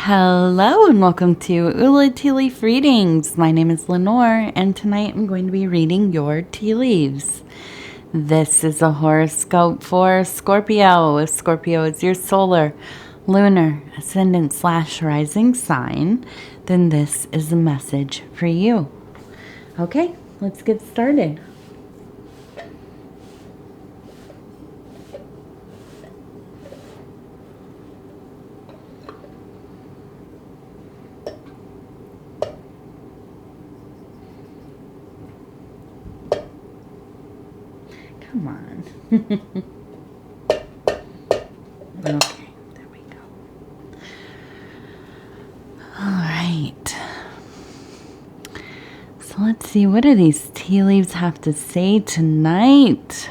Hello and welcome to Ula Tea Leaf Readings. My name is Lenor and tonight I'm going to be reading your tea leaves. This is a horoscope for Scorpio. If Scorpio is your solar, lunar, ascendant / rising sign, then this is a message for you. Okay, let's get started. Come on. Okay, there we go. All right. So let's see, what do these tea leaves have to say tonight?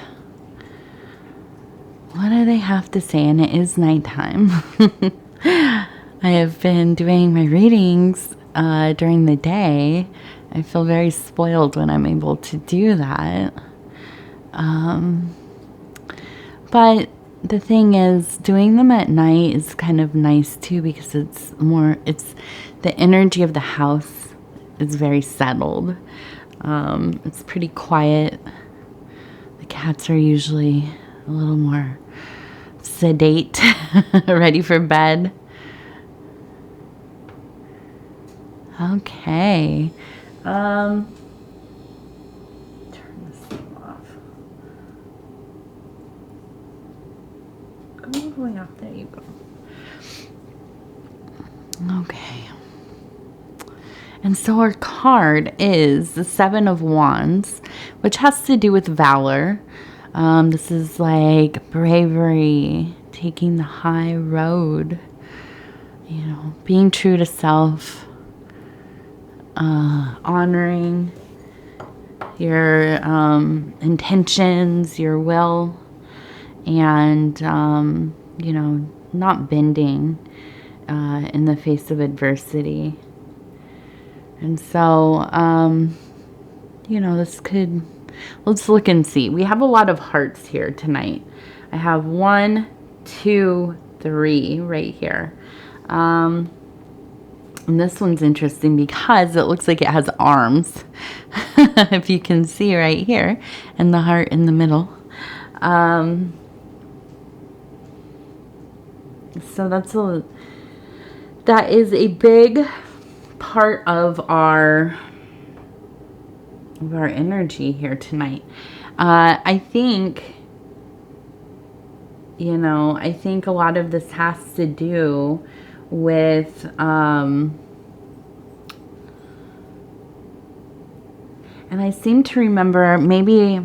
What do they have to say? And it is nighttime. I have been doing my readings during the day. I feel very spoiled when I'm able to do that. But the thing is, doing them at night is kind of nice too, because it's the energy of the house is very settled. It's pretty quiet. The cats are usually a little more sedate, ready for bed. Okay. Turn this thing off. Go all the way off. There you go. Okay. And so our card is the Seven of Wands, which has to do with valor. This is like bravery, taking the high road, being true to self, honoring your intentions, your will, and, not bending in the face of adversity. And so, let's look and see. We have a lot of hearts here tonight. I have 1, 2, 3 right here. And this one's interesting because it looks like it has arms, if you can see right here, and the heart in the middle. So that is a big part of our energy here tonight. I think a lot of this has to do with and I seem to remember maybe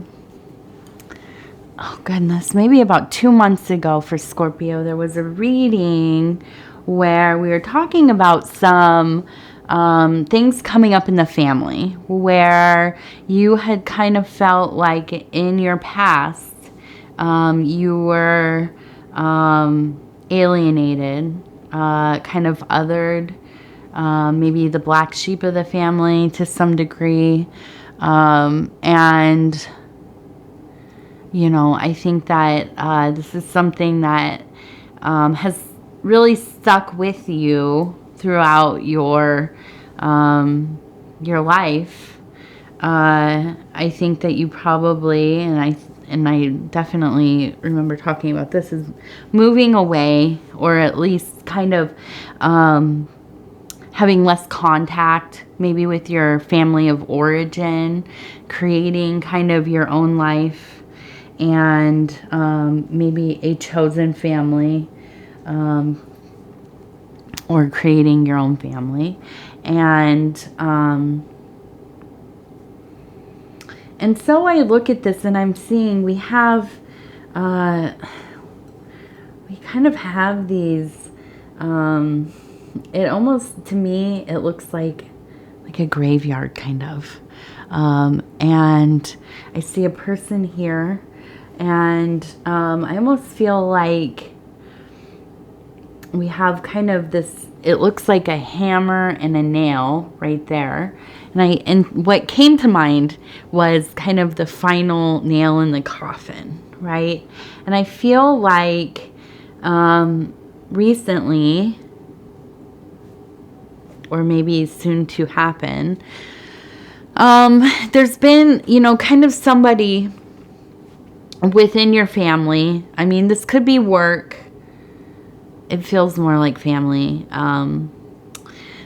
about 2 months ago for Scorpio, there was a reading where we were talking about some things coming up in the family where you had kind of felt like in your past you were alienated, kind of othered, maybe the black sheep of the family to some degree. And I think that this is something that has really stuck with you throughout your life. I think that you probably, and I definitely remember talking about this, is moving away, or at least kind of having less contact maybe with your family of origin, creating kind of your own life, and maybe a chosen family, or creating your own family. And so I look at this and I'm seeing we kind of have these, it almost, to me, it looks like a graveyard kind of. And I see a person here, and I almost feel like we have kind of this, it looks like a hammer and a nail right there. And what came to mind was kind of the final nail in the coffin, right? And I feel like recently or maybe soon to happen. There's been, kind of somebody within your family. I mean, this could be work. It feels more like family.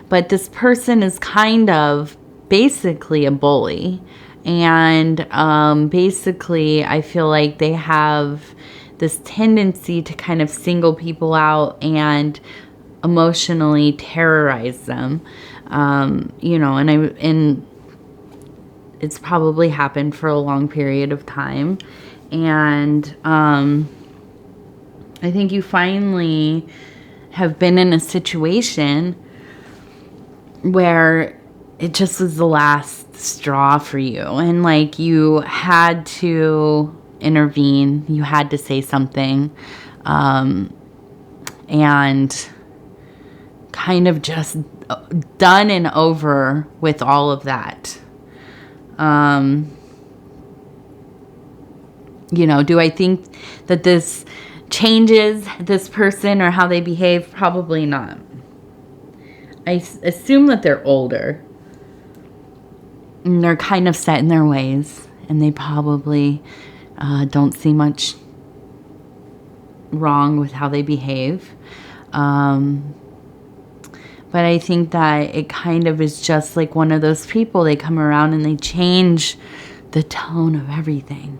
But this person is kind of basically a bully. And basically, I feel like they have this tendency to kind of single people out and emotionally terrorize them. And it's probably happened for a long period of time. And I think you finally have been in a situation where it just was the last straw for you. And like you had to intervene. You had to say something. And kind of just done and over with all of that. Do I think that this changes this person or how they behave? Probably not. I assume that they're older and they're kind of set in their ways, and they probably don't see much wrong with how they behave. But I think that it kind of is just like one of those people. They come around and they change the tone of everything.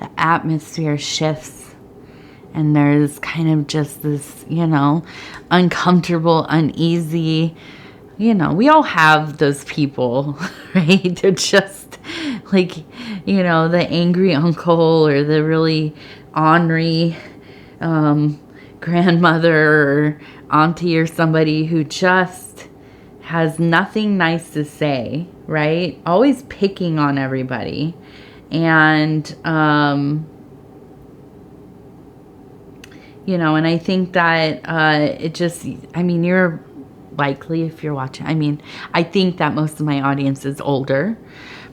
The atmosphere shifts. And there's kind of just this, uncomfortable, uneasy. We all have those people, right? They're just like, the angry uncle or the really ornery grandmother or auntie or somebody who just has nothing nice to say, right? Always picking on everybody. And, and I think that you're likely, if you're watching, I think that most of my audience is older,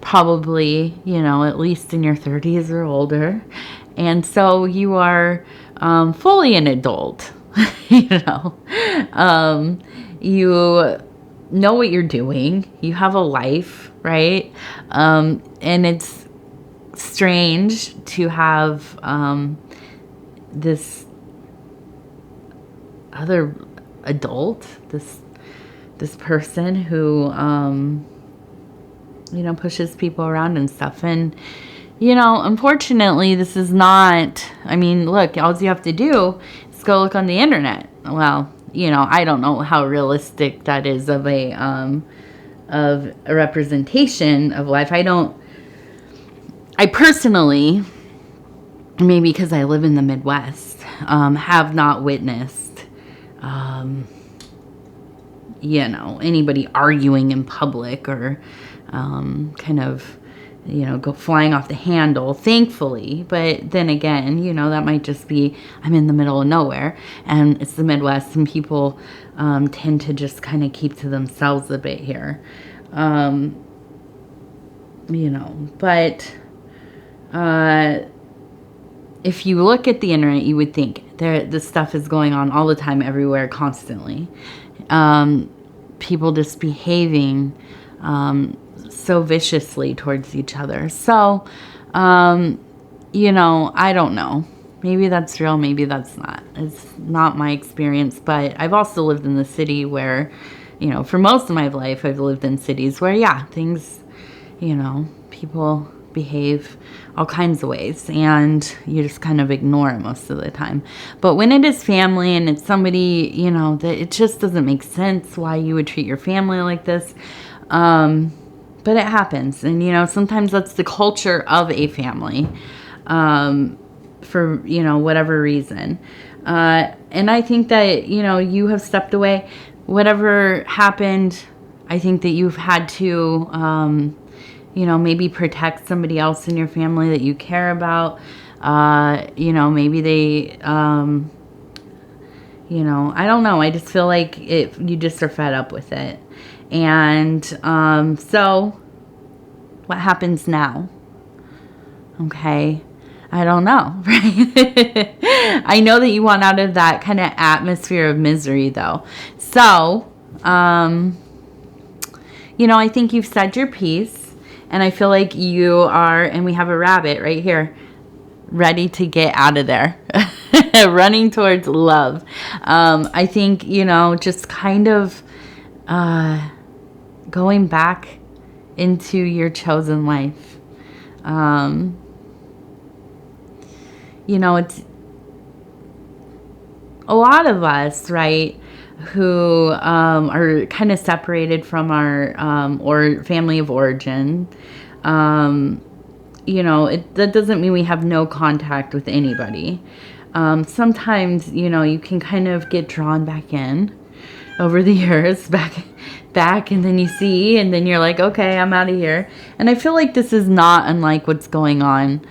probably, at least in your 30s or older. And so you are fully an adult. You know what you're doing. You have a life, right? And it's strange to have this other adult, this person who pushes people around and stuff. And unfortunately, this is not, look, all you have to do is go look on the internet. Well, I don't know how realistic that is of a representation of life. I personally, maybe because I live in the Midwest, have not witnessed, anybody arguing in public or kind of, go flying off the handle, thankfully. But then again, that might just be, I'm in the middle of nowhere and it's the Midwest and people tend to just kind of keep to themselves a bit here. But if you look at the internet, you would think this stuff is going on all the time, everywhere, constantly. People just behaving so viciously towards each other. So, I don't know. Maybe that's real, maybe that's not. It's not my experience, but I've also lived in the city where, for most of my life, I've lived in cities where, things, people behave all kinds of ways and you just kind of ignore it most of the time. But when it is family and it's somebody, that it just doesn't make sense why you would treat your family like this. But it happens. And, sometimes that's the culture of a family, for, whatever reason. And I think that, you have stepped away. Whatever happened, I think that you've had to, maybe protect somebody else in your family that you care about. Maybe they, I don't know. I just feel like you just are fed up with it. And so what happens now? Okay. I don't know, right? I know that you want out of that kind of atmosphere of misery, though. So, you know, I think you've said your piece, and I feel like you are, and we have a rabbit right here, ready to get out of there, running towards love. I think, you know, just kind of going back into your chosen life. You know, it's a lot of us, right, who are kind of separated from our or family of origin. You know, that doesn't mean we have no contact with anybody. Sometimes, you know, you can kind of get drawn back in over the years, back, and then you see, and then you're like, okay, I'm out of here. And I feel like this is not unlike what's going on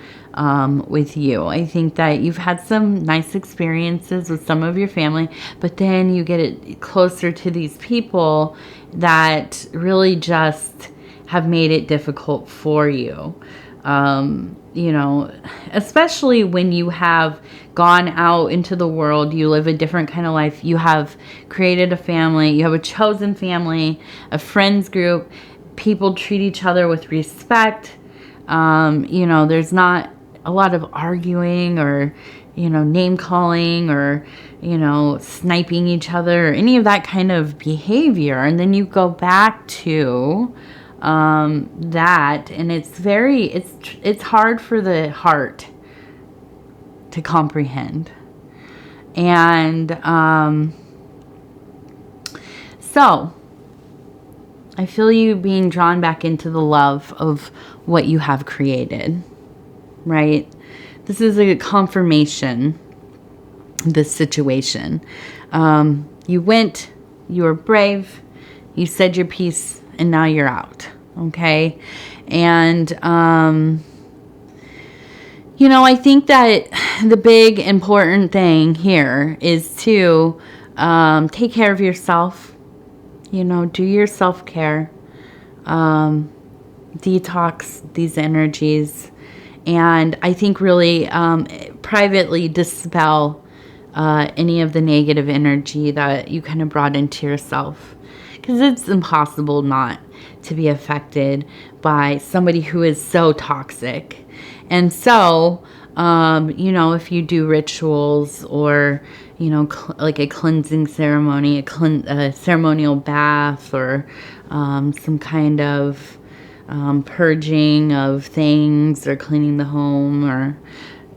with you. I think that you've had some nice experiences with some of your family, but then you get it closer to these people that really just have made it difficult for you. You know, especially when you have gone out into the world, you live a different kind of life, you have created a family, you have a chosen family, a friends group, people treat each other with respect. You know, there's not a lot of arguing or, you know, name calling or, you know, sniping each other or any of that kind of behavior. And then you go back to that, and it's hard for the heart to comprehend. And so I feel you being drawn back into the love of what you have created, right? This is a confirmation, this situation. You were brave, you said your piece, and now you're out. Okay. And, you know, I think that the big important thing here is to take care of yourself, you know, do your self-care, detox these energies, and I think really privately dispel any of the negative energy that you kind of brought into yourself. Because it's impossible not to be affected by somebody who is so toxic. And so, you know, if you do rituals or, you know, like a cleansing ceremony, a ceremonial bath, or some kind of purging of things, or cleaning the home, or,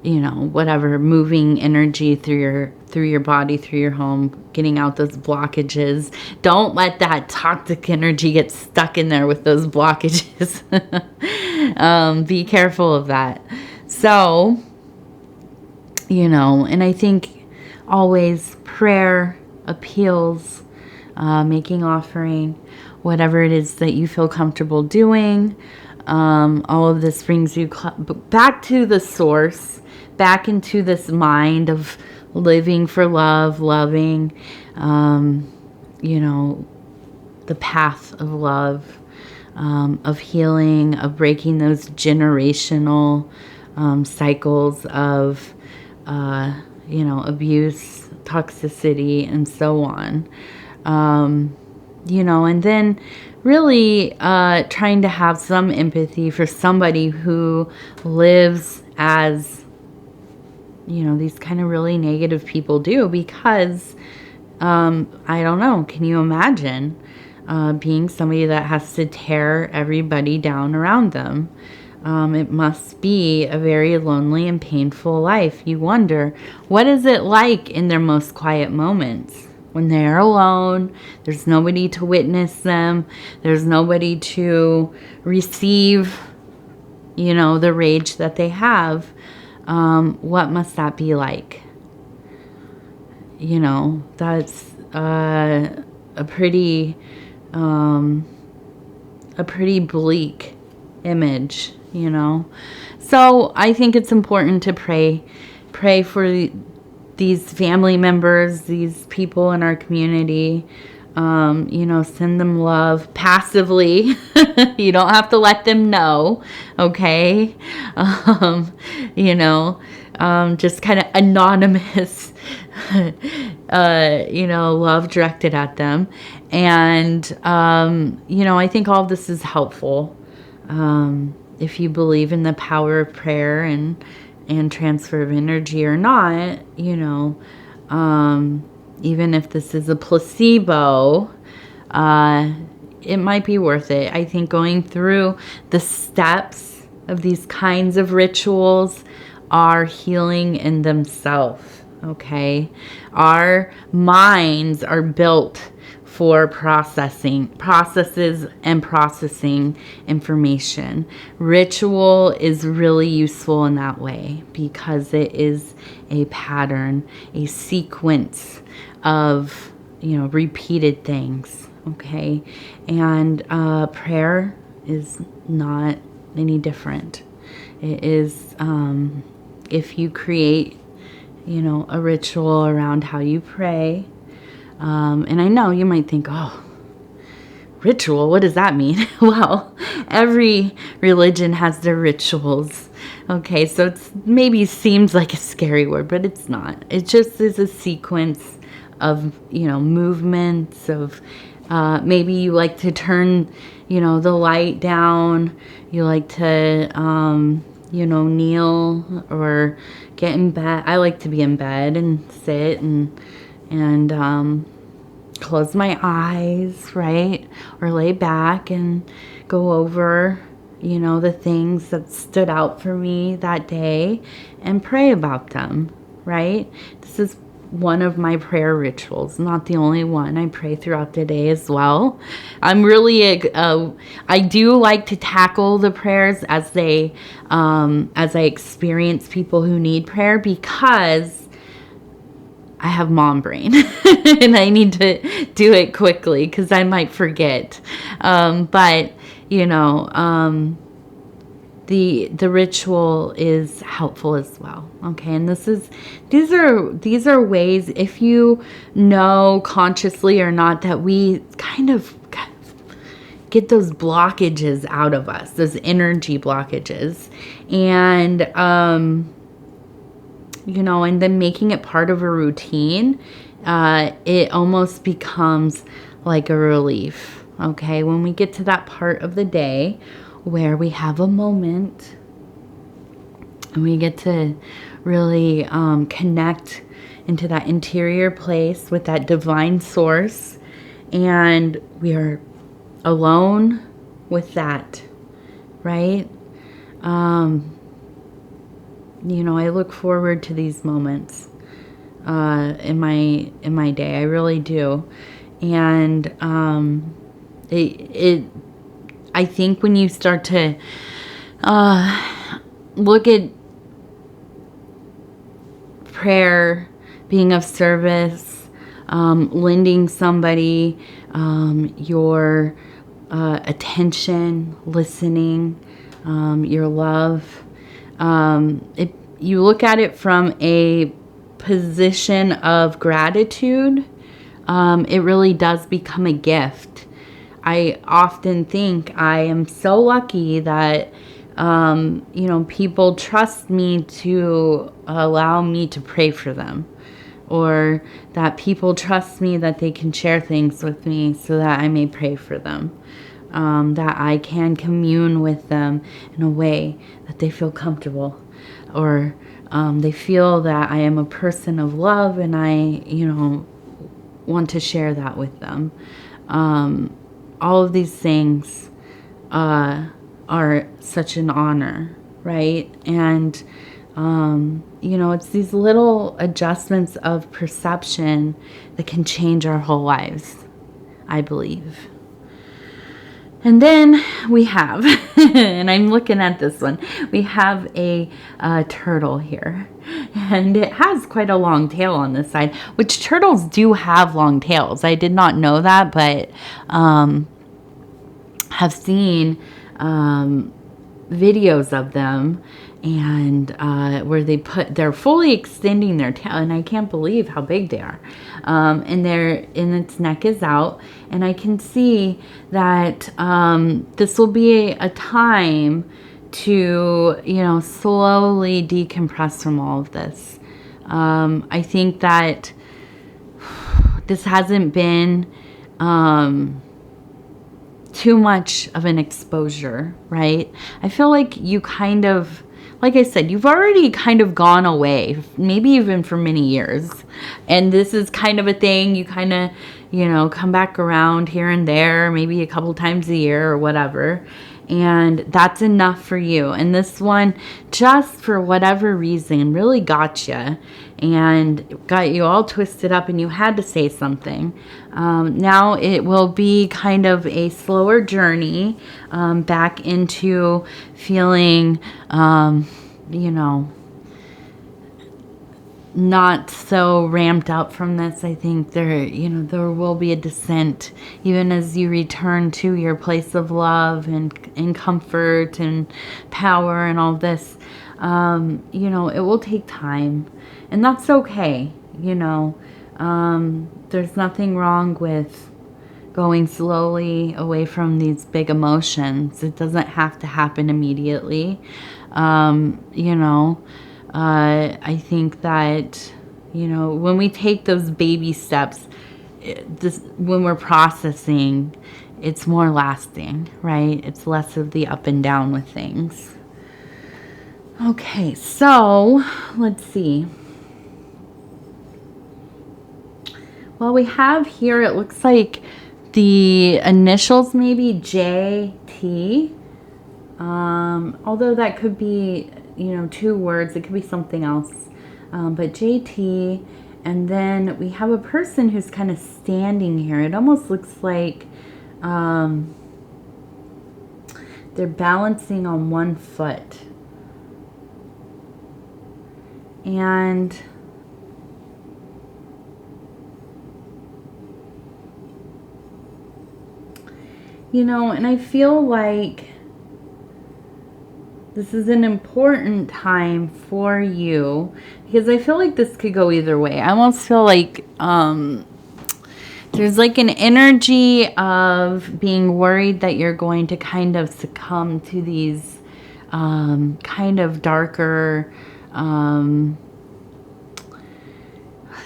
you know, whatever, moving energy through your body, through your home, getting out those blockages. Don't let that toxic energy get stuck in there with those blockages. Be careful of that. So, you know, and I think always prayer, appeals, making offering, whatever it is that you feel comfortable doing. All of this brings you back to the source, back into this mind of living for love, loving, you know, the path of love, of healing, of breaking those generational cycles of, you know, abuse, toxicity, and so on. You know, and then really trying to have some empathy for somebody who lives as, you know, these kind of really negative people do, because I don't know, can you imagine being somebody that has to tear everybody down around them? It must be a very lonely and painful life. You wonder, what is it like in their most quiet moments? When they're alone, there's nobody to witness them, there's nobody to receive, you know, the rage that they have. What must that be like? You know, that's a pretty bleak image, you know. So I think it's important to pray for these family members, these people in our community. You know, send them love passively. You don't have to let them know, okay? You know, just kind of anonymous you know, love directed at them. And, you know, I think all of this is helpful. If you believe in the power of prayer and transfer of energy or not, you know, even if this is a placebo, it might be worth it. I think going through the steps of these kinds of rituals are healing in themselves, okay? Our minds are built for processes and processing information. Ritual is really useful in that way because it is a pattern, a sequence of, you know, repeated things, okay? And prayer is not any different. It is, if you create, you know, a ritual around how you pray, and I know you might think, oh, ritual, what does that mean? Well, every religion has their rituals. Okay, so it's maybe seems like a scary word, but it's not. It just is a sequence of, you know, movements of, maybe you like to turn, you know, the light down. You like to, you know, kneel or get in bed. I like to be in bed and sit and close my eyes, right? Or lay back and go over, you know, the things that stood out for me that day and pray about them, right? This is one of my prayer rituals, not the only one. I pray throughout the day as well. I'm really, I do like to tackle the prayers as they, as I experience people who need prayer, because I have mom brain and I need to do it quickly because I might forget. But, you know, the ritual is helpful as well. Okay. And these are ways, if you know consciously or not, that we kind of get those blockages out of us, those energy blockages. And, you know, and then making it part of a routine, it almost becomes like a relief, okay? When we get to that part of the day where we have a moment and we get to really connect into that interior place with that divine source, and we are alone with that, right? You know, I look forward to these moments in my day. I really do. And I think when you start to look at prayer being of service, lending somebody your attention, listening, your love, you look at it from a position of gratitude, it really does become a gift. I often think I am so lucky that, you know, people trust me to allow me to pray for them, or that people trust me that they can share things with me so that I may pray for them. That I can commune with them in a way that they feel comfortable, or they feel that I am a person of love and I, you know, want to share that with them. All of these things are such an honor, right? And, you know, it's these little adjustments of perception that can change our whole lives, I believe. And then we have, and I'm looking at this one, we have a turtle here. And it has quite a long tail on this side, which turtles do have long tails. I did not know that, but have seen videos of them, and where they're fully extending their tail, and I can't believe how big they are. And its neck is out, and I can see that this will be a time to, you know, slowly decompress from all of this. I think that this hasn't been too much of an exposure, right? I feel like you kind of, like I said, you've already kind of gone away, maybe even for many years. And this is kind of a thing you kind of, come back around here and there, maybe a couple times a year or whatever. And that's enough for you. And this one, just for whatever reason, really got you and got you all twisted up, and you had to say something. Now it will be kind of a slower journey back into feeling, not so ramped up from this. I think there will be a descent, even as you return to your place of love and comfort and power and all this. It will take time, and that's okay. There's nothing wrong with going slowly away from these big emotions. It doesn't have to happen immediately. I think that, when we take those baby steps, when we're processing, it's more lasting, right? It's less of the up and down with things. Okay, so let's see. Well, we have here, it looks like the initials maybe JT. Although that could be, 2 words. It could be something else. But JT. And then we have a person who's kind of standing here. It almost looks like they're balancing on one foot. And and I feel like this is an important time for you, because I feel like this could go either way. I almost feel like there's like an energy of being worried that you're going to kind of succumb to these kind of darker,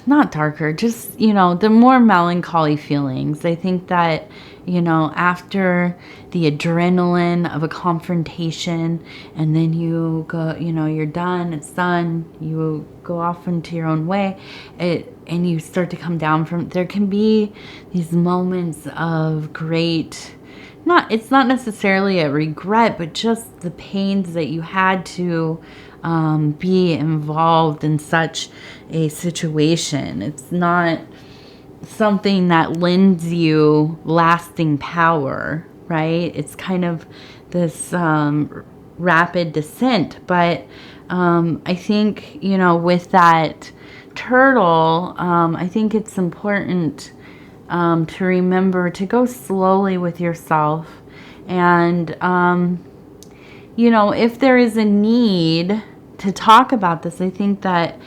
not darker, just, the more melancholy feelings. I think that, after the adrenaline of a confrontation, and then you go, you're done, it's done, you go off into your own way, and you start to come down from, there can be these moments of great, it's not necessarily a regret, but just the pains that you had to be involved in such a situation. It's not something that lends you lasting power, right? It's kind of this rapid descent. But I think, with that turtle, I think it's important to remember to go slowly with yourself. And, if there is a need to talk about this, I think that,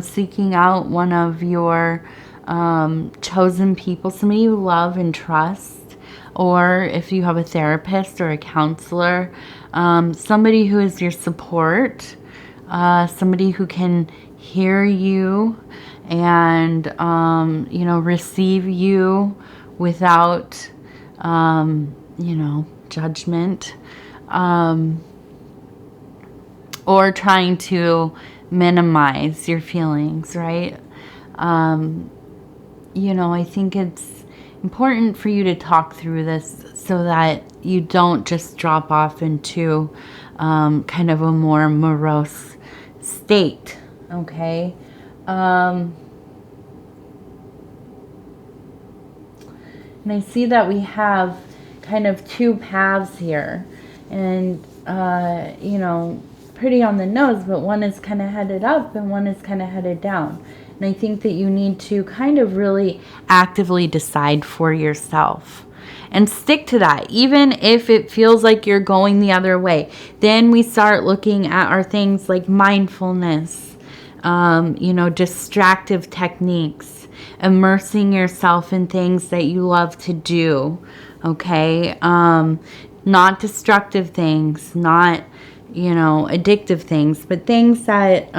seeking out one of your chosen people, somebody you love and trust, or if you have a therapist or a counselor, somebody who is your support, somebody who can hear you and, receive you without, judgment, or trying to minimize your feelings, right? I think it's important for you to talk through this so that you don't just drop off into kind of a more morose state, okay? And I see that we have kind of 2 paths here, and, pretty on the nose, but one is kind of headed up and one is kind of headed down. And I think that you need to kind of really actively decide for yourself and stick to that, even if it feels like you're going the other way. Then we start looking at our things like mindfulness, distractive techniques, immersing yourself in things that you love to do, okay? Not destructive things, not, addictive things, but things that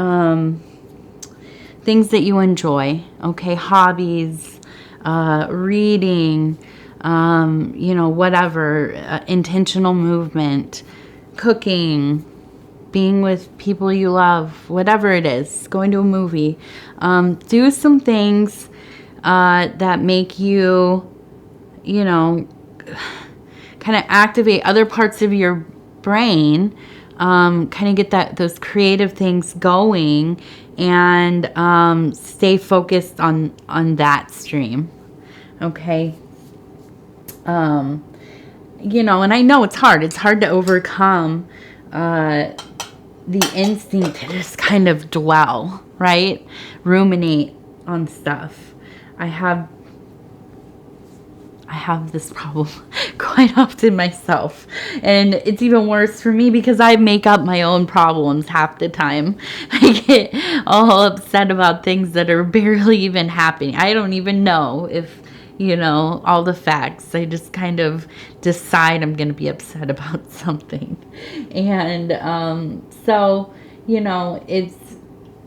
things that you enjoy, okay? Hobbies, reading, you know, whatever, intentional movement, cooking, being with people you love, whatever it is, going to a movie. Do some things that make you, you know, kind of activate other parts of your brain, kind of get those creative things going, and stay focused on that stream. Okay. You know, and I know it's hard. It's hard to overcome the instinct to just kind of dwell, right? Ruminate on stuff. I have this problem quite often myself. And it's even worse for me because I make up my own problems half the time. I get all upset about things that are barely even happening. I don't even know if, you know, all the facts. I just kind of decide I'm going to be upset about something. And so, you know, it's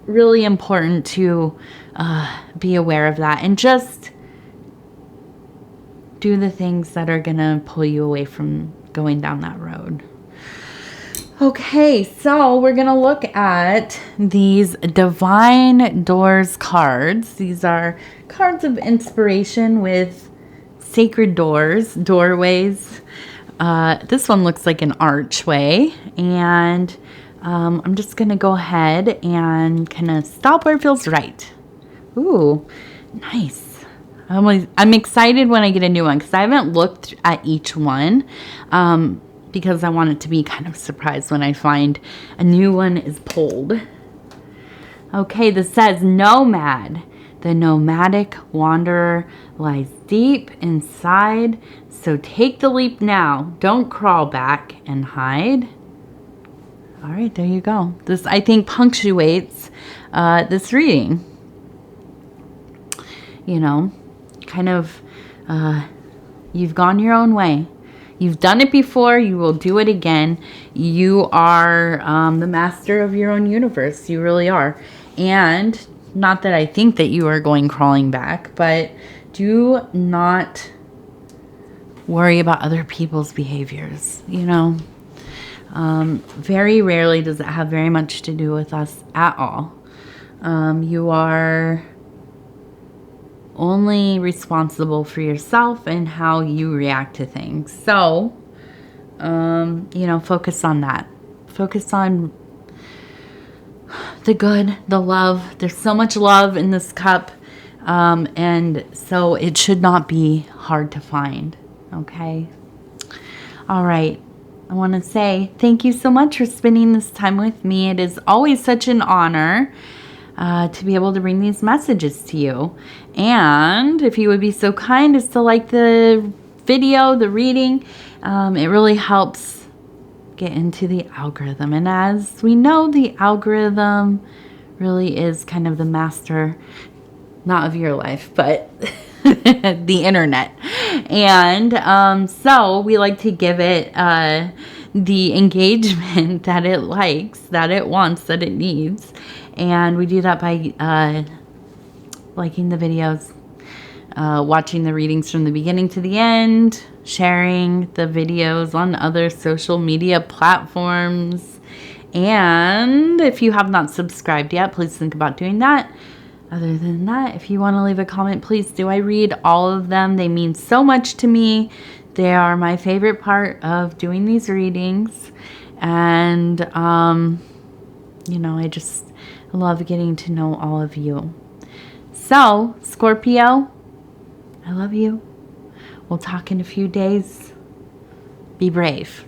really important to be aware of that and just do the things that are going to pull you away from going down that road. Okay, so we're going to look at these Divine Doors cards. These are cards of inspiration with sacred doors, doorways. This one looks like an archway, and I'm just going to go ahead and kind of stop where it feels right. Ooh, nice. I'm excited when I get a new one because I haven't looked at each one because I want it to be kind of surprised when I find a new one is pulled. Okay, this says Nomad. The nomadic wanderer lies deep inside, so take the leap now. Don't crawl back and hide. All right, there you go. This, I think, punctuates this reading. You know, kind of, you've gone your own way. You've done it before. You will do it again. You are the master of your own universe. You really are. And not that I think that you are going crawling back, but do not worry about other people's behaviors. You know, very rarely does it have very much to do with us at all. You are only responsible for yourself and how you react to things. So, you know, focus on that. Focus on the good, the love. There's so much love in this cup. And so it should not be hard to find. Okay. All right. I want to say thank you so much for spending this time with me. It is always such an honor to be able to bring these messages to you. And if you would be so kind as to like the video, the reading, it really helps get into the algorithm. And as we know, the algorithm really is kind of the master, not of your life, but the internet. And so we like to give it the engagement that it likes, that it wants, that it needs. And we do that by liking the videos, watching the readings from the beginning to the end, sharing the videos on other social media platforms. And if you have not subscribed yet, please think about doing that. Other than that, if you want to leave a comment, please do. I read all of them. They mean so much to me. They are my favorite part of doing these readings. And, you know, I just love getting to know all of you. So, Scorpio, I love you. We'll talk in a few days. Be brave.